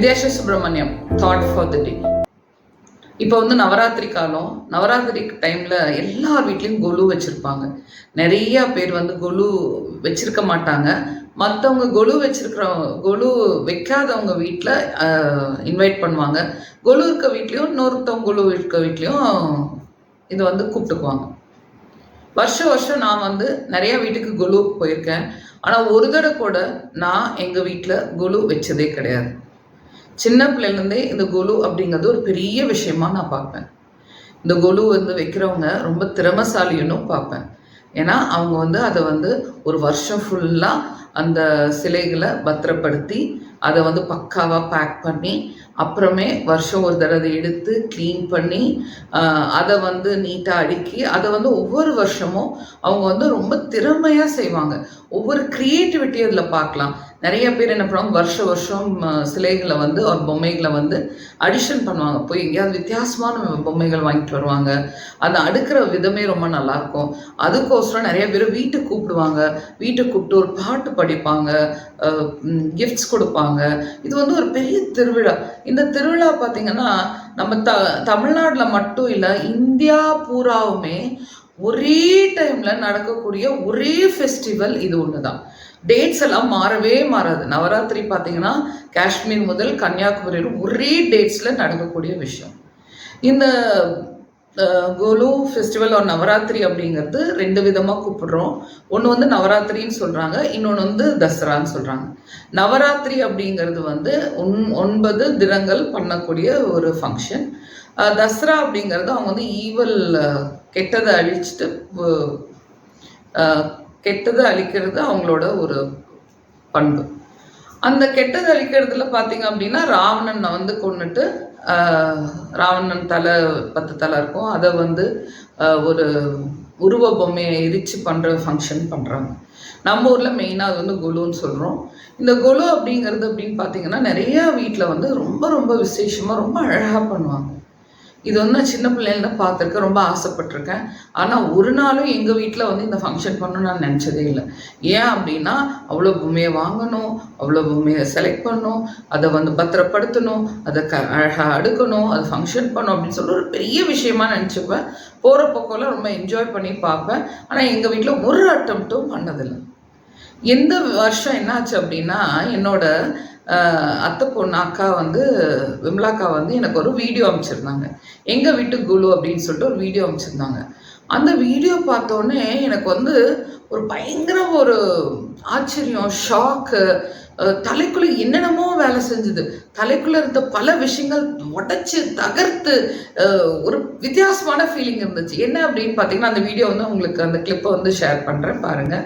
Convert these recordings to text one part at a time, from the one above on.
Vidyasri Subramaniam thought for the day. இப்போ வந்து நவராத்திரி காலம். நவராத்திரி டைமில் எல்லா வீட்லேயும் கொலு வச்சுருப்பாங்க. நிறைய பேர் வந்து கொலு வச்சுருக்க மாட்டாங்க. மற்றவங்க கொலு வைக்காதவங்க வீட்டில் இன்வைட் பண்ணுவாங்க. கொலு இருக்க வீட்லேயும் இன்னொருத்தவங்க கொலு இருக்க வீட்லேயும் இதை வந்து கூப்பிட்டுக்குவாங்க. வருஷம் நான் வந்து நிறைய வீட்டுக்கு கொலு போயிருக்கேன். ஆனால் ஒரு தடவை கூட நான் எங்கள் வீட்டில் கொலு வச்சதே கிடையாது. சின்ன பிள்ளைலேருந்தே இந்த கொலு அப்படிங்கிறது ஒரு பெரிய விஷயமா நான் பார்ப்பேன். இந்த கொலு வந்து வைக்கிறவங்க ரொம்ப திறமைசாலின்னு பார்ப்பேன். ஏன்னா அவங்க வந்து அதை வந்து ஒரு வருஷம் ஃபுல்லாக அந்த சிலைகளை பத்திரப்படுத்தி அதை வந்து பக்காவாக பேக் பண்ணி அப்புறமே வருஷம் ஒரு தடவை எடுத்து க்ளீன் பண்ணி அதை வந்து நீட்டாக அடுக்கி அதை வந்து ஒவ்வொரு வருஷமும் அவங்க வந்து ரொம்ப திறமையாக செய்வாங்க. ஒவ்வொரு க்ரியேட்டிவிட்டி அதில் பார்க்கலாம். நிறைய பேர் என்ன பண்ணுவாங்க, வருஷம் சிலைகளை வந்து ஒரு பொம்மைகளை வந்து அடிஷன் பண்ணுவாங்க. போய் எங்கேயாவது வித்தியாசமான பொம்மைகள் வாங்கிட்டு வருவாங்க. அதை அடுக்கிற விதமே ரொம்ப நல்லாயிருக்கும். அதுக்கோசரம் நிறைய பேர் வீட்டுக்கு கூப்பிடுவாங்க. வீட்டுக்கு கூப்பிட்டு ஒரு பாட்டு படிப்பாங்க, கிஃப்ட்ஸ் கொடுப்பாங்க. இது வந்து ஒரு பெரிய திருவிழா. இந்த திருவிழா பார்த்திங்கன்னா நம்ம தமிழ்நாட்டில் மட்டும் இல்லை, இந்தியா பூராவுமே ஒரே டைமில் நடக்கக்கூடிய ஒரே ஃபெஸ்டிவல் இது ஒன்று தான். டேட்ஸ் எல்லாம் மாறவே மாறாது. நவராத்திரி பார்த்தீங்கன்னா காஷ்மீர் முதல் கன்னியாகுமரி ஒரே டேட்ஸில் நடக்கக்கூடிய விஷயம். இந்த கொலு ஃபெஸ்டிவல் ஒரு நவராத்திரி அப்படிங்கிறது ரெண்டு விதமாக கூப்பிடுறோம். ஒன்று வந்து நவராத்திரின்னு சொல்கிறாங்க, இன்னொன்று வந்து தசரான்னு சொல்கிறாங்க. நவராத்திரி அப்படிங்கிறது வந்து 9 தினங்கள் பண்ணக்கூடிய ஒரு ஃபங்க்ஷன். தசரா அப்படிங்கிறது அவங்க வந்து ஈவல் கெட்டதை அழிச்சிட்டு கெட்டதை அழிக்கிறது அவங்களோட ஒரு பண்பு. அந்த கெட்டதை அழிக்கிறதுல பார்த்தீங்க அப்படின்னா ராவணனை வந்து கொண்டுட்டு ராவணன் தலை 10 தலை இருக்கும், அதை வந்து ஒரு உருவ பொம்மையை எரிச்சு பண்ணுற ஃபங்க்ஷன் பண்ணுறாங்க. நம்ம ஊரில் மெயினாக அது வந்து கொலுன்னு சொல்கிறோம். இந்த கொலு அப்படிங்கிறது அப்படின்னு பார்த்தீங்கன்னா நிறையா வீட்டில் வந்து ரொம்ப ரொம்ப விசேஷமாக ரொம்ப அழகாக பண்ணுவாங்க. இது வந்து நான் சின்ன பிள்ளைங்கள பார்த்துருக்கேன், ரொம்ப ஆசைப்பட்டிருக்கேன். ஆனால் ஒரு நாளும் எங்கள் வீட்டில் வந்து இந்த ஃபங்க்ஷன் பண்ணணும்னு நான் நினச்சதே இல்லை. ஏன் அப்படின்னா அவ்வளோ பொம்மையை வாங்கணும், அவ்வளோ பொம்மையை செலக்ட் பண்ணணும், அதை வந்து பத்திரப்படுத்தணும், அதை அழகாக அடுக்கணும், அது ஃபங்க்ஷன் பண்ணணும் அப்படின்னு சொல்லிட்டு ஒரு பெரிய விஷயமா நினச்சிப்பேன். போகிற பக்கம்லாம் ரொம்ப என்ஜாய் பண்ணி பார்ப்பேன். ஆனால் எங்கள் வீட்டில் ஒரு அட்டம்ப்ட்டும் பண்ணதில்லை. எந்த வருஷம் என்னாச்சு அப்படின்னா என்னோட அத்தை பொண்ணு அக்கா வந்து விமலாக்கா வந்து எனக்கு ஒரு வீடியோ அனுப்பிச்சிருந்தாங்க. எங்கள் வீட்டு குலு அப்படின்னு சொல்லிட்டு ஒரு வீடியோ அனுப்பிச்சிருந்தாங்க. அந்த வீடியோ பார்த்தோன்னே எனக்கு வந்து ஒரு பயங்கர ஒரு ஆச்சரியம், ஷாக்கு. தலைக்குள்ளே என்னென்னமோ வேலை செஞ்சுது. தலைக்குள்ளே இருந்த பல விஷயங்கள் உடச்சி தகர்த்து ஒரு வித்தியாசமான ஃபீலிங் இருந்துச்சு. என்ன அப்படின்னு பார்த்தீங்கன்னா அந்த வீடியோ வந்து உங்களுக்கு அந்த கிளிப்பை வந்து ஷேர் பண்ணுறேன், பாருங்கள்.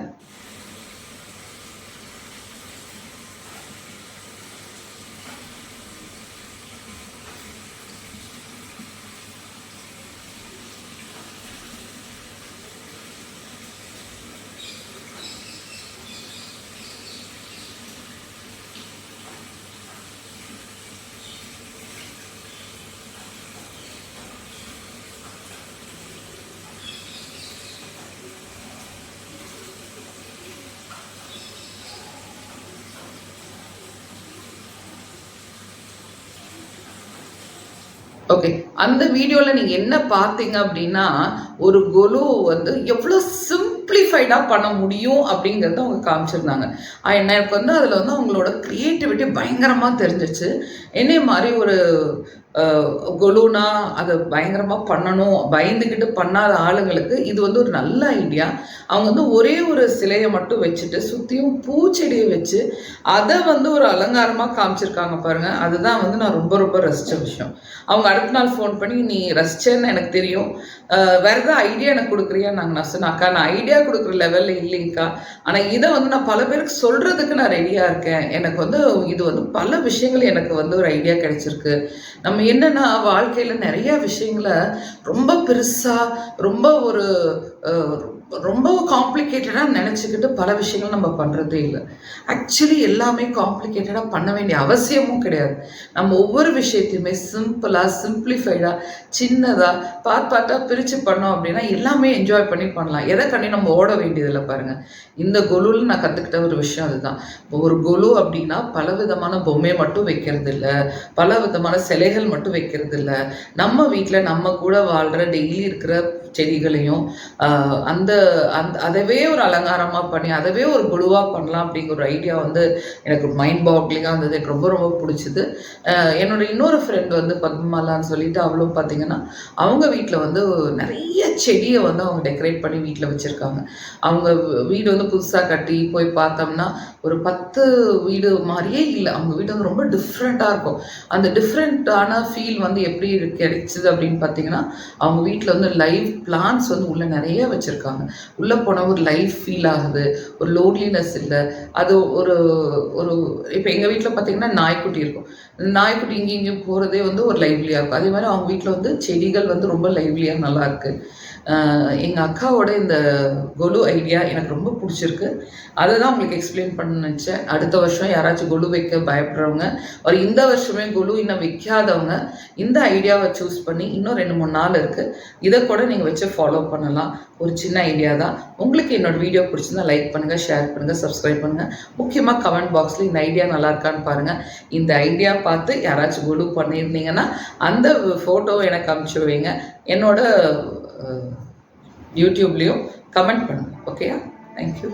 ஓகே, அந்த வீடியோவில் நீங்கள் என்ன பார்த்தீங்க அப்படின்னா ஒரு கொலு வந்து எவ்வளோ சிம்பிளிஃபைடாக பண்ண முடியும் அப்படிங்கிறத அவங்க காமிச்சிருந்தாங்க. எனக்கு வந்து அதில் வந்து அவங்களோட க்ரியேட்டிவிட்டி பயங்கரமாக தெரிஞ்சிச்சு. என்னை மாதிரி ஒரு கொலுனா அதை பயங்கரமாக பண்ணணும் பயந்துக்கிட்டு பண்ணாத ஆளுங்களுக்கு இது வந்து ஒரு நல்ல ஐடியா. அவங்க வந்து ஒரே ஒரு சிலையை மட்டும் வச்சுட்டு சுற்றியும் பூச்செடியை வச்சு அதை வந்து ஒரு அலங்காரமாக காமிச்சிருக்காங்க பாருங்கள். அதுதான் வந்து நான் ரொம்ப ரொம்ப ரசித்த விஷயம். அவங்க அடுத்த நாள் ஃபோன் பண்ணி நீ ரசிச்சேன்னு எனக்கு தெரியும், வேறு ஏதாவது ஐடியா எனக்கு கொடுக்குறியா நான் சொன்னேன், அக்கா நான் ஐடியா கொடுக்குற லெவலில் இல்லைங்கக்கா, ஆனால் இதை வந்து நான் பல பேருக்கு சொல்கிறதுக்கு நான் ரெடியாக இருக்கேன். எனக்கு வந்து இது வந்து பல விஷயங்கள் எனக்கு வந்து ஒரு ஐடியா கிடைச்சிருக்கு. நம்ம என்னென்னா வாழ்க்கையில் நிறைய விஷயங்களை ரொம்ப பெருசாக ரொம்ப ஒரு ரொம்ப காம்ப்ளிகேட்டடாக நினச்சிக்கிட்டு பல விஷயங்கள் நம்ம பண்ணுறதே இல்லை. ஆக்சுவலி எல்லாமே காம்ப்ளிகேட்டடாக பண்ண வேண்டிய அவசியமும் கிடையாது. நம்ம ஒவ்வொரு விஷயத்தையுமே சிம்பிளாக சிம்பிளிஃபைடாக சின்னதாக பார்ட்டாக பிரித்து பண்ணோம் அப்படின்னா எல்லாமே என்ஜாய் பண்ணி பண்ணலாம். எதை கண்டி நம்ம ஓட வேண்டியதில்லை. பாருங்கள், இந்த கொலுவில் நான் கற்றுக்கிட்ட ஒரு விஷயம் அதுதான். இப்போ ஒரு கொலு அப்படின்னா பல விதமான பொம்மை மட்டும் வைக்கிறது இல்லை, பல விதமான சிலைகள் மட்டும் வைக்கிறது இல்லை. நம்ம வீட்டில் நம்ம கூட வாழ்கிற டெய்லி இருக்கிற செடிகளையும் அந்த அந்த அதவே ஒரு அலங்காரமாக பண்ணி அதவே ஒரு குழுவாக பண்ணலாம் அப்படிங்கிற ஒரு ஐடியா வந்து எனக்கு மைண்ட் பாக்லிங்காக இருந்தது. எனக்கு ரொம்ப ரொம்ப பிடிச்சிது. என்னோட இன்னொரு ஃப்ரெண்ட் வந்து பத்மலான்னு சொல்லிட்டு அவளும் பார்த்தீங்கன்னா அவங்க வீட்டில் வந்து நிறைய செடியை வந்து அவங்க டெக்கரேட் பண்ணி வீட்டில் வச்சுருக்காங்க. அவங்க வீடு வந்து புதுசாக கட்டி போய் பார்த்தோம்னா ஒரு 10 வீடு மாதிரியே இல்லை. அவங்க வீடு வந்து ரொம்ப டிஃப்ரெண்ட்டாக இருக்கும். அந்த டிஃப்ரெண்ட்டான ஃபீல் வந்து எப்படி கிடைச்சிது அப்படின்னு பார்த்தீங்கன்னா அவங்க வீட்டில் வந்து லைவ் பிளான்ஸ் வந்து உள்ளே நிறைய வச்சுருக்காங்க. உள்ளே போனால் ஒரு லைஃப் ஃபீல் ஆகுது, ஒரு லோன்லினஸ் இல்லை. அது ஒரு ஒரு இப்போ எங்கள் வீட்டில் பார்த்தீங்கன்னா நாய்க்குட்டி இருக்கும். நாய்க்குட்டி இங்கேயும் இங்கேயும் போகிறதே வந்து ஒரு லைவ்லியாக இருக்கும். அதே மாதிரி அவங்க வீட்டில் வந்து செடிகள் வந்து ரொம்ப லைவ்லியாக நல்லாயிருக்கு. எங்கள் அக்காவோட இந்த கொலு ஐடியா எனக்கு ரொம்ப பிடிச்சிருக்கு. அதை தான் உங்களுக்கு எக்ஸ்பிளைன் பண்ண நினச்சேன். அடுத்த வருஷம் யாராச்சும் கொலு வைக்க பயப்படுறவங்க, ஒரு இந்த வருஷமே கொலு இன்னும் வைக்காதவங்க இந்த ஐடியாவை சூஸ் பண்ணி இன்னும் 2-3 நாள் இருக்குது, இதை கூட நீங்கள் வச்சு ஃபாலோ பண்ணலாம். ஒரு சின்ன ஐடியா தான். உங்களுக்கு என்னோடய வீடியோ பிடிச்சிருந்தா லைக் பண்ணுங்கள், ஷேர் பண்ணுங்கள், சப்ஸ்கிரைப் பண்ணுங்கள். முக்கியமாக கமெண்ட் பாக்ஸில் இந்த ஐடியா நல்லா இருக்கான்னு பாருங்கள். இந்த ஐடியா பார்த்து யாராச்சும் கொலு பண்ணியிருந்தீங்கன்னா அந்த ஃபோட்டோவை எனக்கு அனுப்பிச்சி வைங்க. என்னோட யூடியூப்லேயும் கமெண்ட் பண்ணுங்கள். ஓகேயா? தேங்க்யூ.